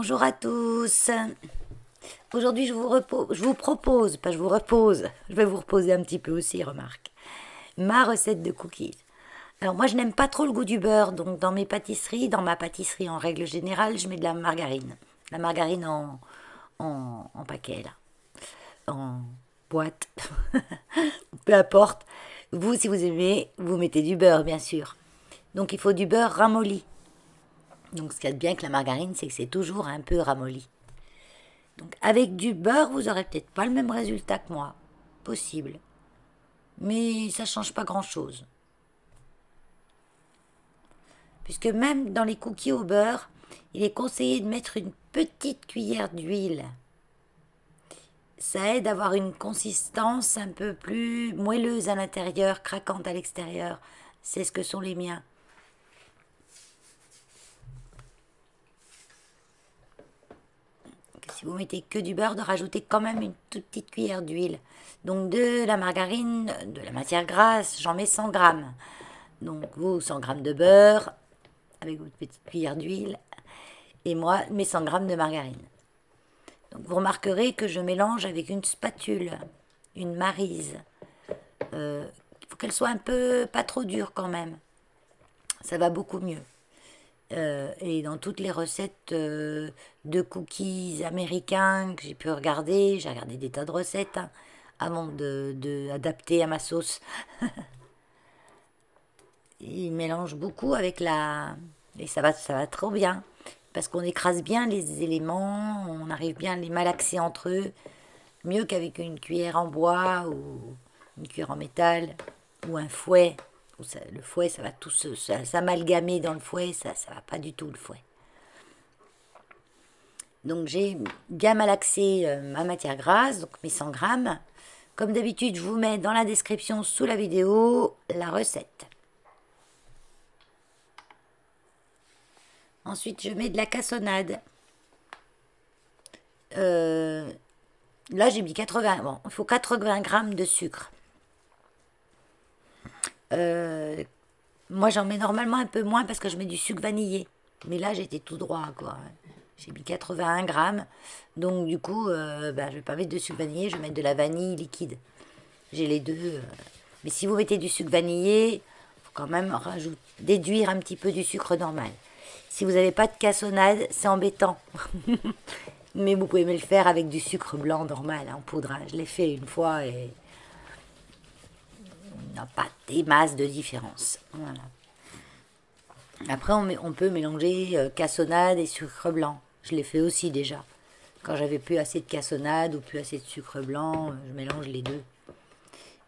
Bonjour à tous. Aujourd'hui, je vous propose, pas je vous repose, je vais vous reposer un petit peu aussi, remarque, ma recette de cookies. Alors moi, je n'aime pas trop le goût du beurre, donc dans ma pâtisserie en règle générale, je mets de la margarine. La margarine en paquet, là, en boîte, peu importe. Vous, si vous aimez, vous mettez du beurre, bien sûr. Donc il faut du beurre ramolli. Donc ce qu'il y a de bien avec la margarine, c'est que c'est toujours un peu ramolli. Donc avec du beurre, vous aurez peut-être pas le même résultat que moi. Possible. Mais ça change pas grand-chose. Puisque même dans les cookies au beurre, il est conseillé de mettre une petite cuillère d'huile. Ça aide à avoir une consistance un peu plus moelleuse à l'intérieur, craquante à l'extérieur. C'est ce que sont les miens. Si vous mettez que du beurre, de rajouter quand même une toute petite cuillère d'huile. Donc de la margarine, de la matière grasse, j'en mets 100 grammes. Donc vous, 100 grammes de beurre, avec votre petite cuillère d'huile, et moi, mes 100 grammes de margarine. Donc vous remarquerez que je mélange avec une spatule, une maryse. Il faut qu'elle soit un peu, pas trop dure quand même. Ça va beaucoup mieux. Et dans toutes les recettes de cookies américains que j'ai pu regarder, j'ai regardé des tas de recettes avant de adapter à ma sauce. Ils mélangent beaucoup avec la... Et ça va trop bien. Parce qu'on écrase bien les éléments, on arrive bien à les malaxer entre eux. Mieux qu'avec une cuillère en bois ou une cuillère en métal ou un fouet. Le fouet, ça va tout s'amalgamer dans le fouet, ça va pas du tout le fouet. Donc j'ai bien malaxé ma matière grasse, donc mes 100 grammes. Comme d'habitude, je vous mets dans la description sous la vidéo la recette. Ensuite, je mets de la cassonade. Là, j'ai mis 80. Bon, il faut 80 grammes de sucre. Moi, j'en mets normalement un peu moins parce que je mets du sucre vanillé. Mais là, j'étais tout droit, quoi. J'ai mis 81 grammes. Donc, du coup, je ne vais pas mettre de sucre vanillé, je vais mettre de la vanille liquide. J'ai les deux. Mais si vous mettez du sucre vanillé, il faut quand même déduire un petit peu du sucre normal. Si vous n'avez pas de cassonade, c'est embêtant. Mais vous pouvez me le faire avec du sucre blanc normal, en poudre. Je l'ai fait une fois et il n'y a pas des masses de différence. Voilà. Après, on peut mélanger cassonade et sucre blanc. Je l'ai fait aussi déjà. Quand j'avais plus assez de cassonade ou plus assez de sucre blanc, je mélange les deux.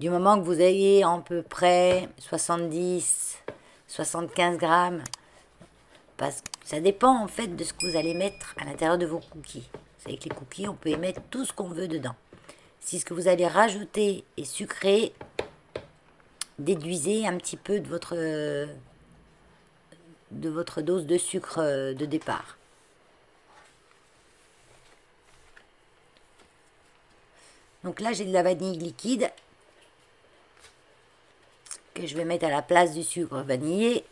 Du moment que vous ayez à peu près 70, 75 grammes, parce que ça dépend en fait de ce que vous allez mettre à l'intérieur de vos cookies. Avec les cookies, on peut y mettre tout ce qu'on veut dedans. Si ce que vous allez rajouter est sucré, déduisez un petit peu de votre dose de sucre de départ. Donc là, j'ai de la vanille liquide que je vais mettre à la place du sucre vanillé,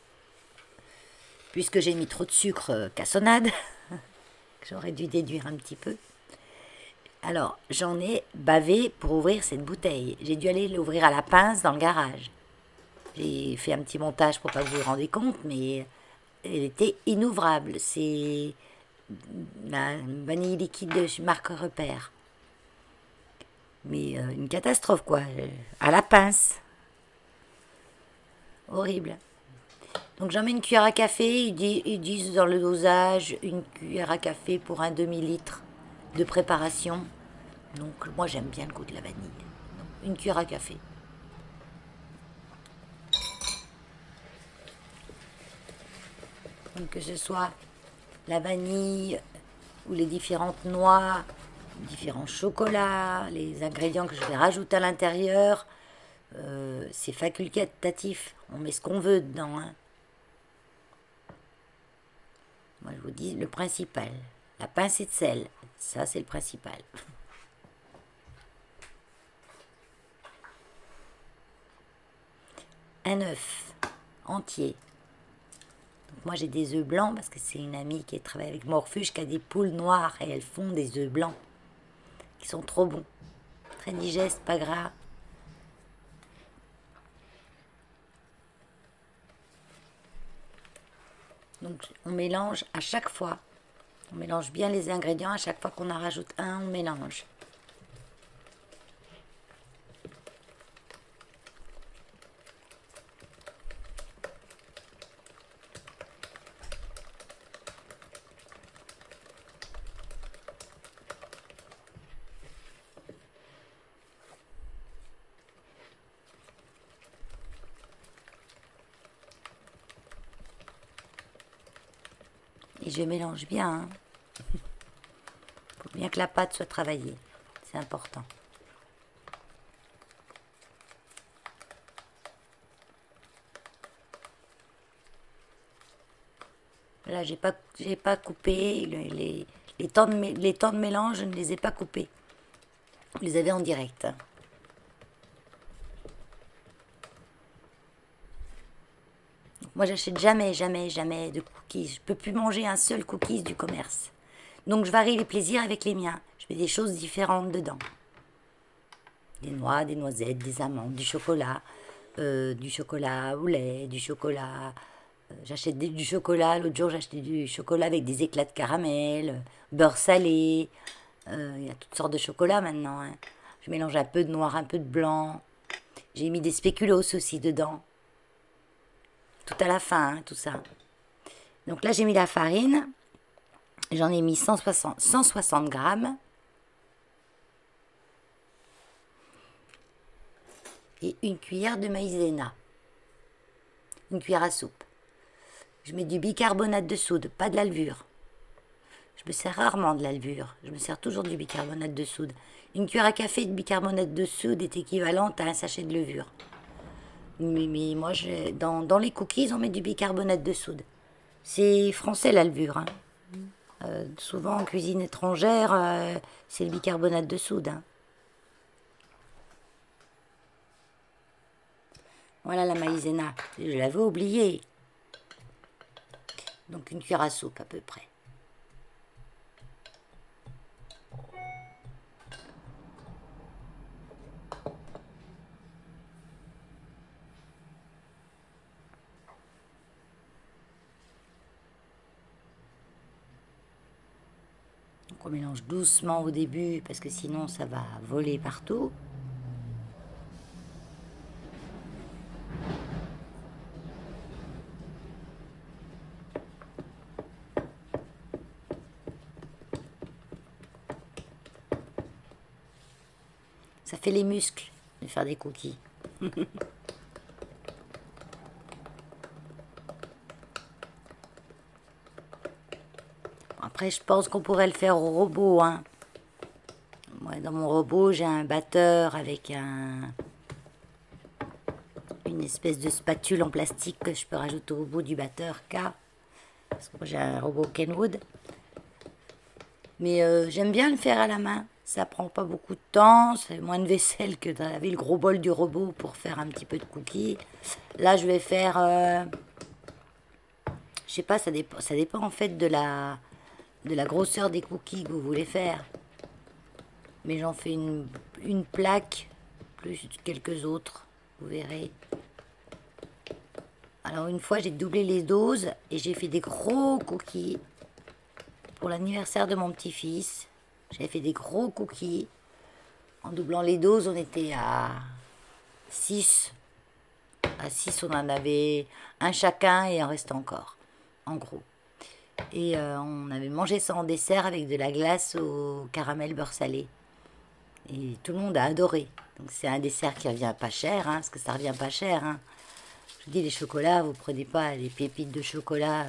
puisque j'ai mis trop de sucre cassonade, que j'aurais dû déduire un petit peu. Alors, j'en ai bavé pour ouvrir cette bouteille. J'ai dû aller l'ouvrir à la pince dans le garage. J'ai fait un petit montage pour pas que vous vous rendez compte, mais elle était inouvrable. C'est la vanille liquide de marque Repère. Mais une catastrophe, quoi. À la pince. Horrible. Donc j'en mets une cuillère à café. Ils disent dans le dosage une cuillère à café pour un demi-litre de préparation. Donc moi j'aime bien le goût de la vanille. Donc, une cuillère à café. Donc que ce soit la vanille ou les différentes noix, différents chocolats, les ingrédients que je vais rajouter à l'intérieur, c'est facultatif. On met ce qu'on veut dedans. Hein. Moi je vous dis le principal. La pincée de sel, ça c'est le principal. Un œuf entier. Moi, j'ai des œufs blancs parce que c'est une amie qui travaille avec Morphuge qui a des poules noires et elles font des œufs blancs qui sont trop bons. Très digestes, pas gras. Donc, on mélange à chaque fois. On mélange bien les ingrédients. À chaque fois qu'on en rajoute un, on mélange. Et je mélange bien. Hein. Faut bien que la pâte soit travaillée. C'est important. Là, j'ai pas coupé les temps de mélange, je ne les ai pas coupés. Vous les avez en direct. Hein. Moi, j'achète jamais de cookies. Je peux plus manger un seul cookies du commerce. Donc, je varie les plaisirs avec les miens. Je mets des choses différentes dedans. Des noix, des noisettes, des amandes, du chocolat au lait, du chocolat. J'achète du chocolat. L'autre jour, j'ai acheté du chocolat avec des éclats de caramel, beurre salé. Il y a toutes sortes de chocolats maintenant. Hein. Je mélange un peu de noir, un peu de blanc. J'ai mis des spéculoos aussi dedans. Tout à la fin, hein, tout ça. Donc là, j'ai mis la farine. J'en ai mis 160 grammes. Et une cuillère de maïzena. Une cuillère à soupe. Je mets du bicarbonate de soude, pas de la levure. Je me sers rarement de la levure. Je me sers toujours du bicarbonate de soude. Une cuillère à café de bicarbonate de soude est équivalente à un sachet de levure. Mais moi, dans les cookies, on met du bicarbonate de soude. C'est français la levure. Hein. Souvent en cuisine étrangère, c'est le bicarbonate de soude. Hein. Voilà la maïzena. Je l'avais oublié. Donc une cuillère à soupe à peu près. Donc on mélange doucement au début parce que sinon ça va voler partout. Ça fait les muscles de faire des cookies. Après, je pense qu'on pourrait le faire au robot. Hein. Moi, dans mon robot, j'ai un batteur avec une espèce de spatule en plastique que je peux rajouter au bout du batteur K. Parce que moi, j'ai un robot Kenwood. Mais j'aime bien le faire à la main. Ça prend pas beaucoup de temps. C'est moins de vaisselle que dans le gros bol du robot pour faire un petit peu de cookies. Là, je vais faire... je sais pas, ça dépend en fait de la grosseur des cookies que vous voulez faire. Mais j'en fais une plaque, plus quelques autres, vous verrez. Alors une fois, j'ai doublé les doses et j'ai fait des gros cookies pour l'anniversaire de mon petit-fils. J'avais fait des gros cookies. En doublant les doses, on était à 6. À 6, on en avait un chacun et il en reste encore, en gros. Et on avait mangé ça en dessert avec de la glace au caramel beurre salé. Et tout le monde a adoré. Donc c'est un dessert qui revient pas cher, hein, parce que ça revient pas cher. Hein. Je vous dis, les chocolats, vous prenez pas les pépites de chocolat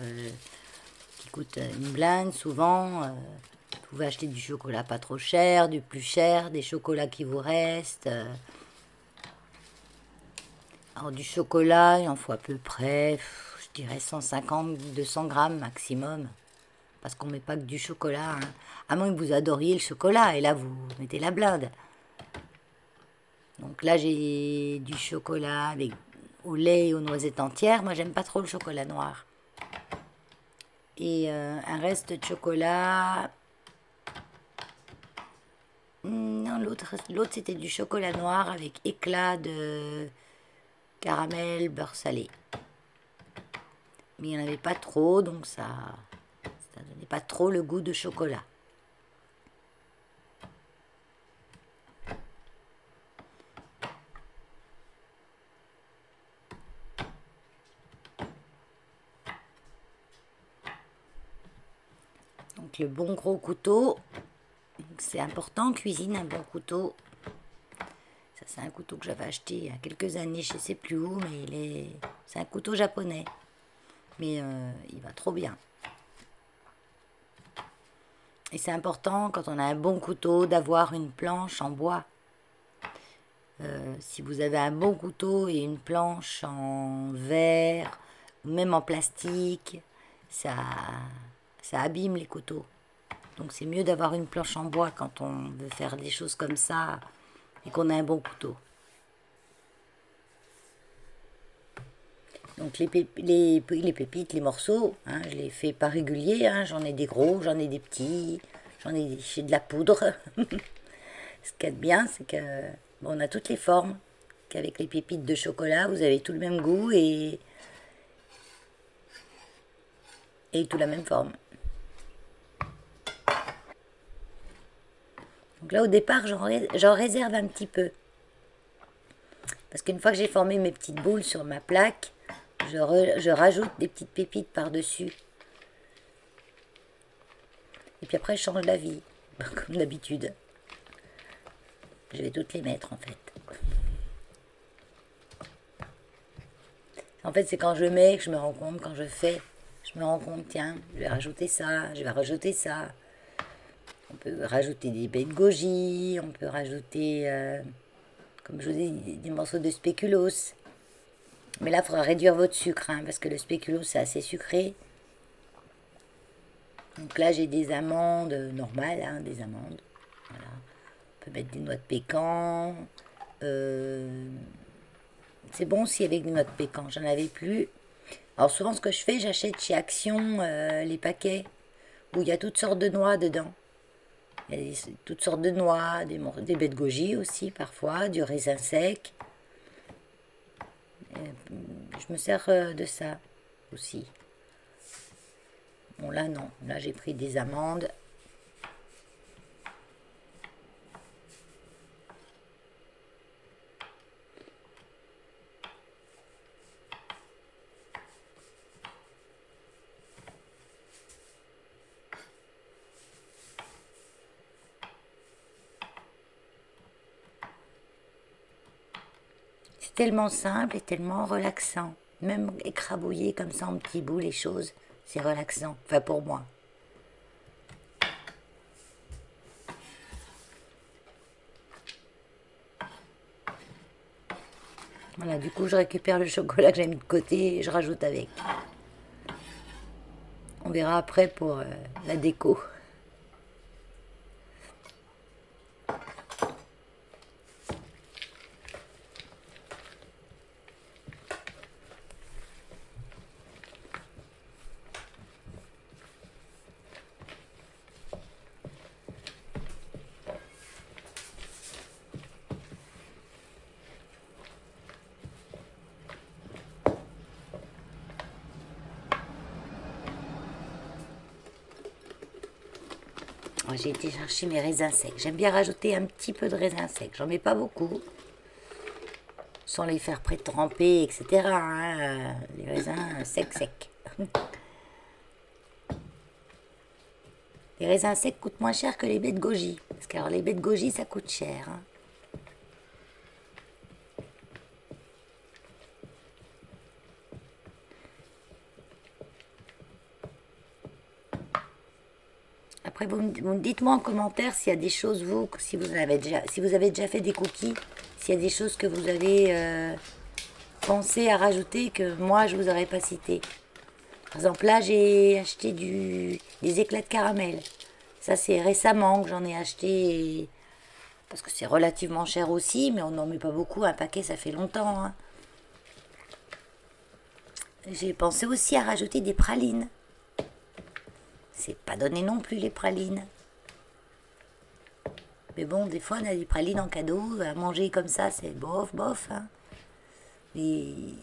qui coûtent une blinde souvent. Vous pouvez acheter du chocolat pas trop cher, du plus cher, des chocolats qui vous restent. Alors du chocolat, il en faut à peu près, je dirais 150-200 grammes maximum. Parce qu'on ne met pas que du chocolat. Hein. À moins que vous adoriez le chocolat. Et là, vous mettez la blinde. Donc là, j'ai du chocolat avec, au lait et aux noisettes entières. Moi, j'aime pas trop le chocolat noir. Et un reste de chocolat. Non, l'autre c'était du chocolat noir avec éclat de caramel, beurre salé. Mais il n'y en avait pas trop, donc ça donnait pas trop le goût de chocolat. Donc le bon gros couteau, c'est important en cuisine, un bon couteau. Ça c'est un couteau que j'avais acheté il y a quelques années, je ne sais plus où, mais c'est un couteau japonais. Mais il va trop bien. Et c'est important quand on a un bon couteau d'avoir une planche en bois. Si vous avez un bon couteau et une planche en verre, ou même en plastique, ça abîme les couteaux. Donc c'est mieux d'avoir une planche en bois quand on veut faire des choses comme ça et qu'on a un bon couteau. Donc les pépites, les morceaux, hein, je les fais pas réguliers, hein, j'en ai des gros, j'en ai des petits, j'ai de la poudre. Ce qu'il y a de bien, c'est que bon, on a toutes les formes, qu'avec les pépites de chocolat, vous avez tout le même goût et tout la même forme. Donc là, au départ, j'en réserve un petit peu. Parce qu'une fois que j'ai formé mes petites boules sur ma plaque, je rajoute des petites pépites par-dessus. Et puis après, je change d'avis, comme d'habitude. Je vais toutes les mettre, en fait. En fait, c'est quand je mets que je me rends compte, quand je fais, je me rends compte, tiens, je vais rajouter ça, je vais rajouter ça. On peut rajouter des baies de goji, on peut rajouter, comme je vous dis, des morceaux de spéculoos. Mais là, il faudra réduire votre sucre, hein, parce que le spéculoos, c'est assez sucré. Donc là, j'ai des amandes normales, hein, des amandes. Voilà. On peut mettre des noix de pécan. C'est bon aussi avec des noix de pécan, j'en avais plus. Alors souvent, ce que je fais, j'achète chez Action les paquets où il y a toutes sortes de noix dedans. Il y a toutes sortes de noix, des baies de goji aussi parfois, du raisin sec. Je me sers de ça aussi. Bon là non, là j'ai pris des amandes. C'est tellement simple et tellement relaxant. Même écrabouiller comme ça en petits bouts les choses, c'est relaxant. Enfin pour moi. Voilà, du coup je récupère le chocolat que j'ai mis de côté et je rajoute avec. On verra après pour la déco. J'ai été chercher mes raisins secs. J'aime bien rajouter un petit peu de raisins secs. J'en mets pas beaucoup. Sans les faire pré-tremper, etc. Hein, les raisins secs. Les raisins secs coûtent moins cher que les baies de goji. Parce que alors, les baies de goji, ça coûte cher. Hein. Après, dites-moi en commentaire s'il y a des choses, si vous avez déjà fait des cookies, s'il y a des choses que vous avez pensé à rajouter que moi, je vous aurais pas cité. Par exemple, là, j'ai acheté des éclats de caramel. Ça, c'est récemment que j'en ai acheté, parce que c'est relativement cher aussi, mais on n'en met pas beaucoup. Un paquet, ça fait longtemps. Hein. J'ai pensé aussi à rajouter des pralines. c'est pas donné non plus les pralines. Mais bon, des fois, on a des pralines en cadeau. À manger comme ça, c'est bof, bof. Hein. Et...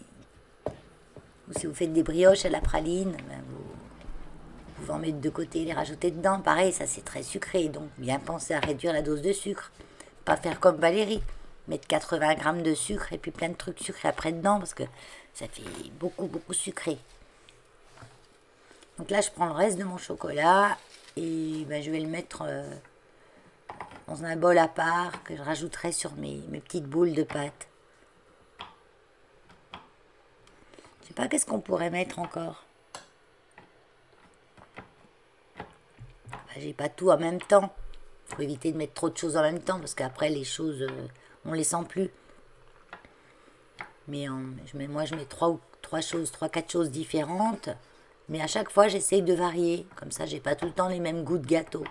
Ou si vous faites des brioches à la praline, ben vous pouvez en mettre de côté et les rajouter dedans. Pareil, ça c'est très sucré. Donc, bien penser à réduire la dose de sucre. Pas faire comme Valérie. Mettre 80 grammes de sucre et puis plein de trucs sucrés après dedans. Parce que ça fait beaucoup, beaucoup sucré. Donc là, je prends le reste de mon chocolat. Et ben, je vais le mettre... dans un bol à part que je rajouterai sur mes petites boules de pâte. Je sais pas qu'est-ce qu'on pourrait mettre encore. Ben, j'ai pas tout en même temps. Faut éviter de mettre trop de choses en même temps parce qu'après les choses, on les sent plus. Mais moi je mets trois, quatre choses différentes. Mais à chaque fois j'essaye de varier. Comme ça j'ai pas tout le temps les mêmes goûts de gâteau.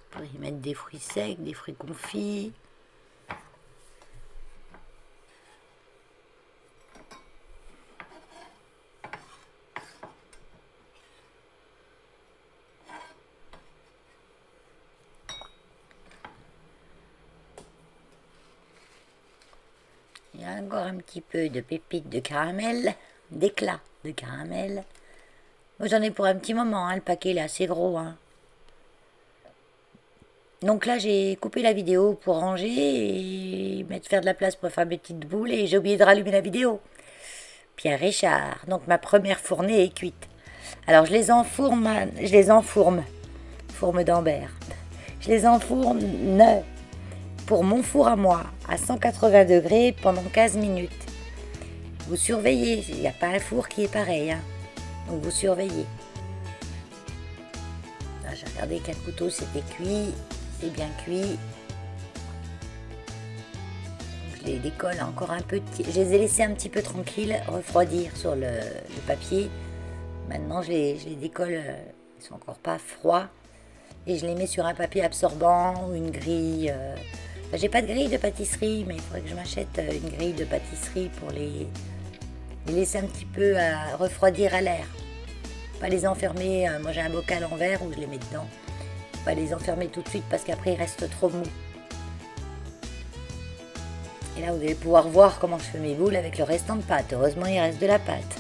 On pourrait y mettre des fruits secs, des fruits confits. Il y a encore un petit peu de pépites de caramel, d'éclat de caramel. Moi j'en ai pour un petit moment, hein, le paquet il est assez gros. Hein. Donc là j'ai coupé la vidéo pour ranger et faire de la place pour faire mes petites boules et j'ai oublié de rallumer la vidéo. Pierre Richard, donc ma première fournée est cuite. Alors je les enfourne, fourme d'Ambert. Je les enfourne pour mon four à moi à 180 degrés pendant 15 minutes. Vous surveillez, il n'y a pas un four qui est pareil, hein. Donc vous surveillez. Là, j'ai regardé qu'un couteau c'était cuit, c'est bien cuit. Je les décolle encore un peu. Je les ai laissés un petit peu tranquilles, refroidir sur le papier. Maintenant je les décolle, ils sont encore pas froids. Et je les mets sur un papier absorbant ou une grille. Enfin, j'ai pas de grille de pâtisserie, mais il faudrait que je m'achète une grille de pâtisserie pour les laisser un petit peu à refroidir à l'air. Pas les enfermer, moi j'ai un bocal en verre où je les mets dedans. Pas les enfermer tout de suite parce qu'après ils restent trop mous. Et là vous allez pouvoir voir comment je fais mes boules avec le restant de pâte. Heureusement il reste de la pâte.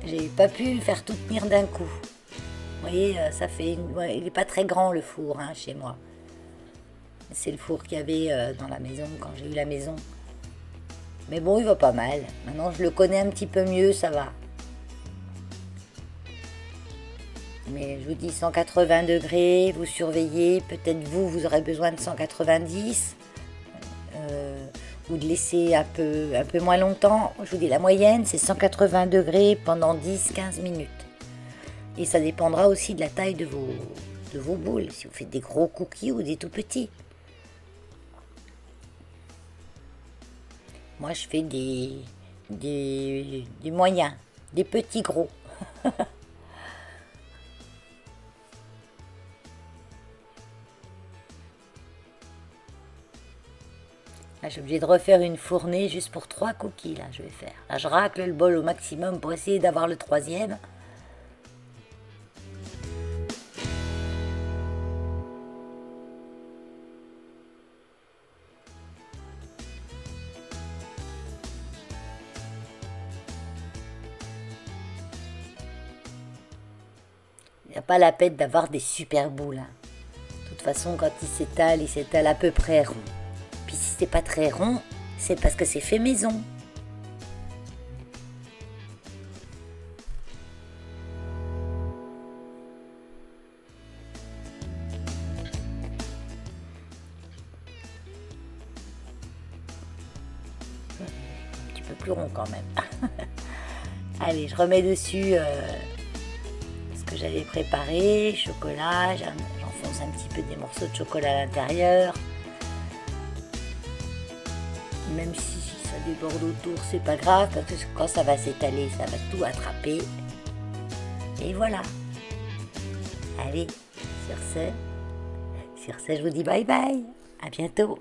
J'ai pas pu faire tout tenir d'un coup. Vous voyez, ça fait il n'est pas très grand le four hein, chez moi. C'est le four qu'il y avait dans la maison quand j'ai eu la maison. Mais bon, il va pas mal. Maintenant, je le connais un petit peu mieux, ça va. Mais je vous dis 180 degrés, vous surveillez. Peut-être vous aurez besoin de 190. Ou de laisser un peu moins longtemps. Je vous dis, la moyenne, c'est 180 degrés pendant 10-15 minutes. Et ça dépendra aussi de la taille de vos boules. Si vous faites des gros cookies ou des tout petits. Moi, je fais des moyens, des petits gros. Là, je suis obligée de refaire une fournée juste pour 3 cookies. Là, je vais faire. Là, je racle le bol au maximum pour essayer d'avoir le 3e. Il n'y a pas la peine d'avoir des super boules. Hein. De toute façon, quand il s'étale à peu près rond. Puis si c'est pas très rond, c'est parce que c'est fait maison. Un petit peu plus rond quand même. Allez, je remets dessus ce que j'avais préparé, chocolat, j'enfonce un petit peu des morceaux de chocolat à l'intérieur. Même si ça déborde autour, c'est pas grave, parce que quand ça va s'étaler, ça va tout attraper. Et voilà. Allez, sur ce, je vous dis bye bye. À bientôt.